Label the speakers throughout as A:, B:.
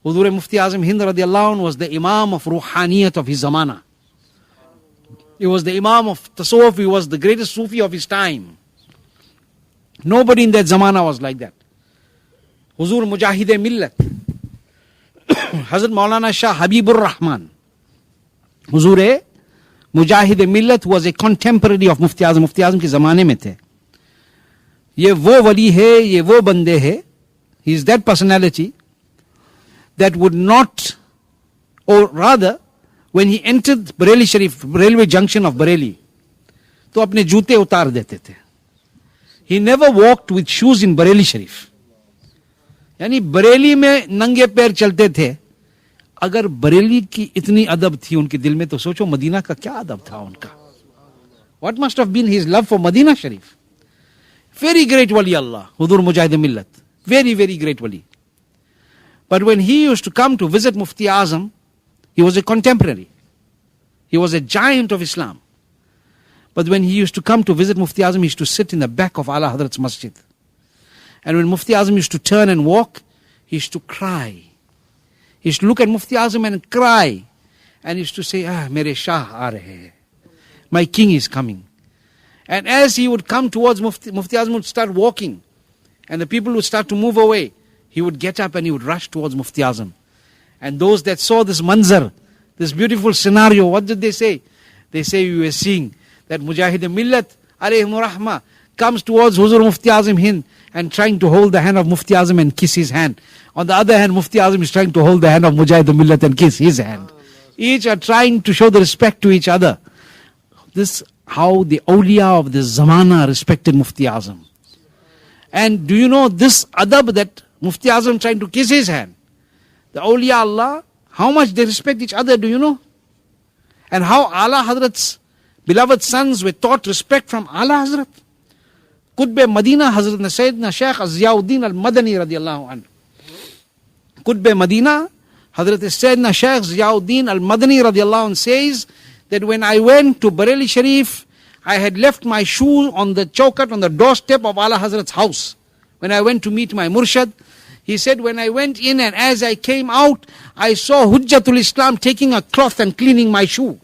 A: Hudur Mufti Azam Hind radiallahu anh was the Imam of Ruhaniyat of his zamana. He was the Imam of Tasawwuf, he was the greatest Sufi of his time. Nobody in that zamana was like that. Huzur Mujahid Millat, Hazrat Maulana Shah Habibur Rahman, Huzur Mujahid Millat was a contemporary of Mufti Azam. Mufti Azam ke zamane mein the. Ye wo wali hai, ye wo bande hai. He is that personality that would not, or rather, when he entered Bareilly Sharif, railway junction of Bareilly, to apne joote utar dete the. He never walked with shoes in Bareilly Sharif. यानी बरेली में नंगे पैर चलते थे. अगर बरेली की इतनी अदब थी उनके दिल में, तो सोचो मदीना का क्या अदब था उनका. What must have been his love for Medina Sharif? Very great wali Allah, Hudur Mujahid Millat. Very, very great wali. But when he used to come to visit Mufti Azam, he was a contemporary. He was a giant of Islam. But when he used to come to visit Mufti Azam, he used to sit in the back of Ala Hadrat's masjid. And when Mufti Azam used to turn and walk, he used to cry. He used to look at Mufti Azam and cry. And he used to say, mere Shah aa rahe hai. My king is coming. And as he would come towards Mufti Azam would start walking. And the people would start to move away. He would get up and he would rush towards Mufti Azam. And those that saw this manzar, this beautiful scenario, what did they say? They say, we were seeing that Mujahid Millat, alayhim rahmah, comes towards Huzur Mufti Azam Hind and trying to hold the hand of Mufti Azam and kiss his hand. On the other hand, Mufti Azam is trying to hold the hand of Mujahid Millat and kiss his hand. Each are trying to show the respect to each other. This how the awliya of the zamana respected Mufti Azam. And do you know this adab that Mufti Azam trying to kiss his hand? The awliya Allah, how much they respect each other, do you know? And how Ala Hazrat's beloved sons were taught respect from Ala Hazrat. Qutb Madina Hazrat Sayyidina Shaykh Ziauddin al-Madani radiallahu anhu. Qutb Madina Hazrat Sayyidina Shaykh Ziauddin al-Madani radiallahu anhu says that when I went to Bareilly Sharif, I had left my shoe on the chaukat, on the doorstep of Ala Hazrat's house. When I went to meet my Murshad, he said, when I went in and as I came out, I saw Hujjatul Islam taking a cloth and cleaning my shoe.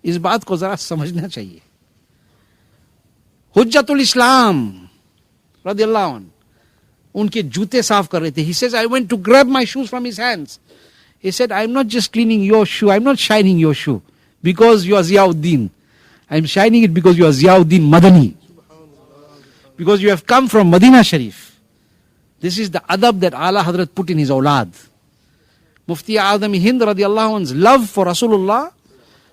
A: इस बात को जरा समझना चाहिए. हुज्जतुल इस्लाम रदियल्लाहु अन्हु उनके जूते साफ कर रहे थे. He says, I went to grab my shoes from his hands. He said, I'm not just cleaning your shoe, I'm not shining your shoe because you are Ziauddin. I'm shining it because you are Ziauddin Madani. Because you have come from Medina Sharif. This is the adab that Ala Hazrat put in his awlad. Mufti Azam Hind radiallahu anhu's love for Rasulullah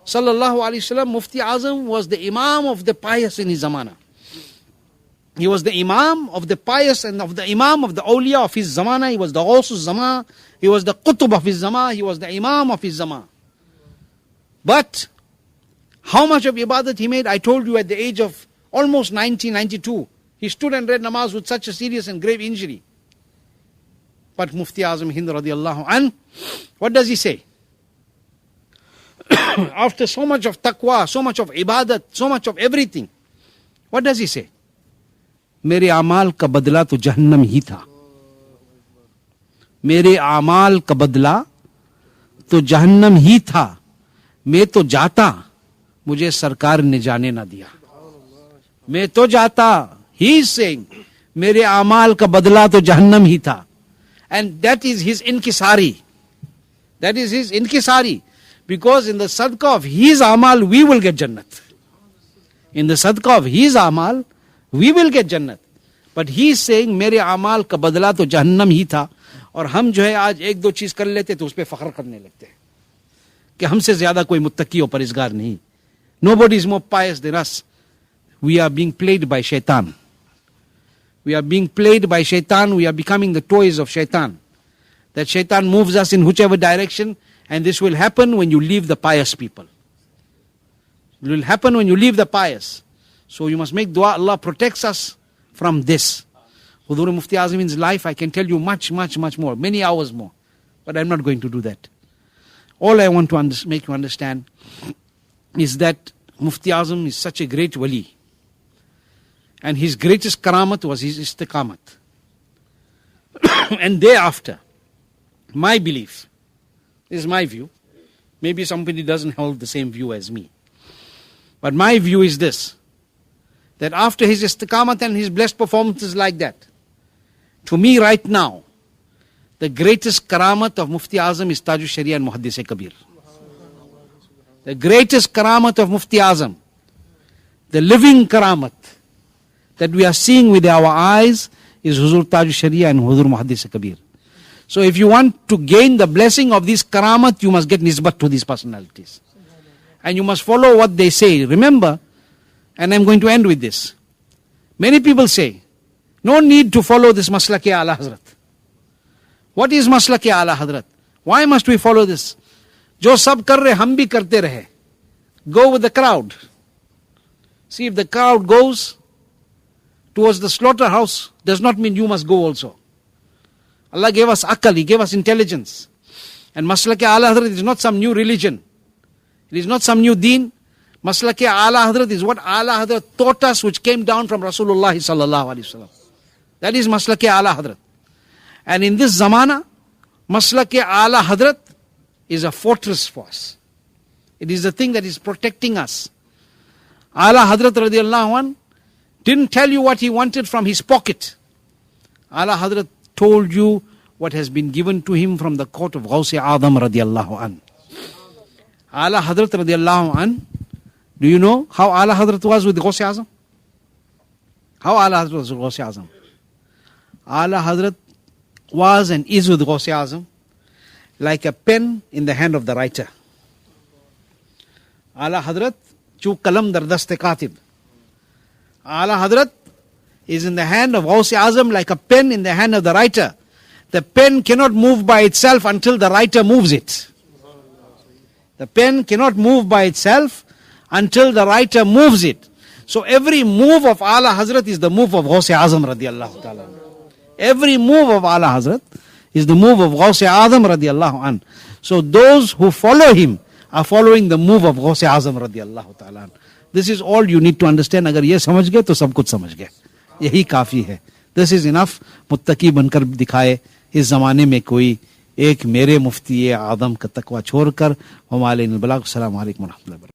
A: sallallahu alayhi wasallam. Mufti Azam was the Imam of the pious in his zamana. He was the Imam of the pious and of the Imam of the awliya of his zamana. He was the Ghawsus Zama. He was the Qutub of his Zama. He was the Imam of his Zama. But how much of ibadat he made, I told you at the age of almost 90, 92. He stood and read namaz with such a serious and grave injury. But Mufti Azam Hind radiallahu anh, what does he say? After so much of taqwa, so much of ibadat, so much of everything, what does he say? मेरे आमाल का बदला तो जहन्नम ही था. मेरे आमाल का बदला तो जहन्नम ही था. मैं तो जाता, मुझे सरकार ने जाने ना दिया. मैं तो जाता. He is saying, मेरे आमाल का बदला तो जहन्नम ही था. And that is his inkisari. That is his inkisari. Because in the sadqa of his amal, we will get jannat. In the sadqa of his amal, we will get jannat. But he is saying, मेरे amal का बदला तो जहन्नम ही था. और हम जो है आज एक दो चीज कर लेते तो उस पे फख्र करने लगते हैं कि हमसे ज्यादा कोई मुत्तकी और परहेजगार नहीं. Nobody is more pious than us. We are being played by shaitan. We are being played by shaitan. We are becoming the toys of shaitan. That shaitan moves us in whichever direction, and this will happen when you leave the pious people. It will happen when you leave the pious. So you must make dua, Allah protects us from this. Hudur Mufti Azam's life, I can tell you much, much, much more, many hours more. But I'm not going to do that. All I want to make you understand is that Mufti Azam is such a great wali. And his greatest karamat was his istiqamat. And thereafter, my belief, this is my view, maybe somebody doesn't hold the same view as me, but my view is this, that after his istiqamat and his blessed performances like that, to me right now, the greatest karamat of Mufti Azam is Taj al-Sharia and Muhaddis Kabir. The greatest karamat of Mufti Azam, the living karamat that we are seeing with our eyes, is Huzur Taj al-Sharia and Huzur Muhaddis Kabir. So if you want to gain the blessing of this karamat, you must get nisbat to these personalities. And you must follow what they say. Remember, and I'm going to end with this. Many people say, no need to follow this maslaki ala Hazrat. What is maslaki ala Hazrat? Why must we follow this? Jo sab kar rahe, hum bhi karte rahe. Go with the crowd. See, if the crowd goes towards the slaughterhouse, does not mean you must go also. Allah gave us akal, He gave us intelligence. And maslaki ala Hazrat is not some new religion. It is not some new deen. Maslaki ala Hazrat is what ala Hazrat taught us, which came down from Rasulullah sallallahu alaihi wasallam. That is maslaki ala Hazrat. And in this zamana, maslaki ala Hazrat is a fortress for us. It is the thing that is protecting us. Ala Hazrat radiallahu anh didn't tell you what he wanted from his pocket. Ala Hazrat told you what has been given to him from the court of Ghaus-e Azam radiallahu anh. Ala Hazrat radiallahu anh, do you know how Ala Hazrat was with Ghaus-e Azam? How Ala Hazrat was with Ghaus-e Azam? Ala Hazrat was and is with Ghaus-e Azam like a pen in the hand of the writer. Ala Hazrat chu kalam dar dast-e katib. Ala Hazrat is in the hand of Ghaus-e Azam like a pen in the hand of the writer. The pen cannot move by itself until the writer moves it. The pen cannot move by itself until the writer moves it. So every move of Ala Hazrat is the move of Ghaus-e Azam radiallahu ta'ala. Every move of Ala Hazrat is the move of Ghaus-e Azam radiallahu anh. So those who follow him are following the move of Ghaus-e Azam radiallahu ta'ala. This is all you need to understand. अगर ये समझ गए तो सब कुछ समझ गए. यही काफी है. This is enough. मुत्तकी बनकर दिखाए इस जमाने में कोई एक मेरे मुफ्ती आदम का तकवा छोड़कर. हमारे बलाग. अस्सलाम वालेकुम व रहमतुल्लाहि व बरकातहू.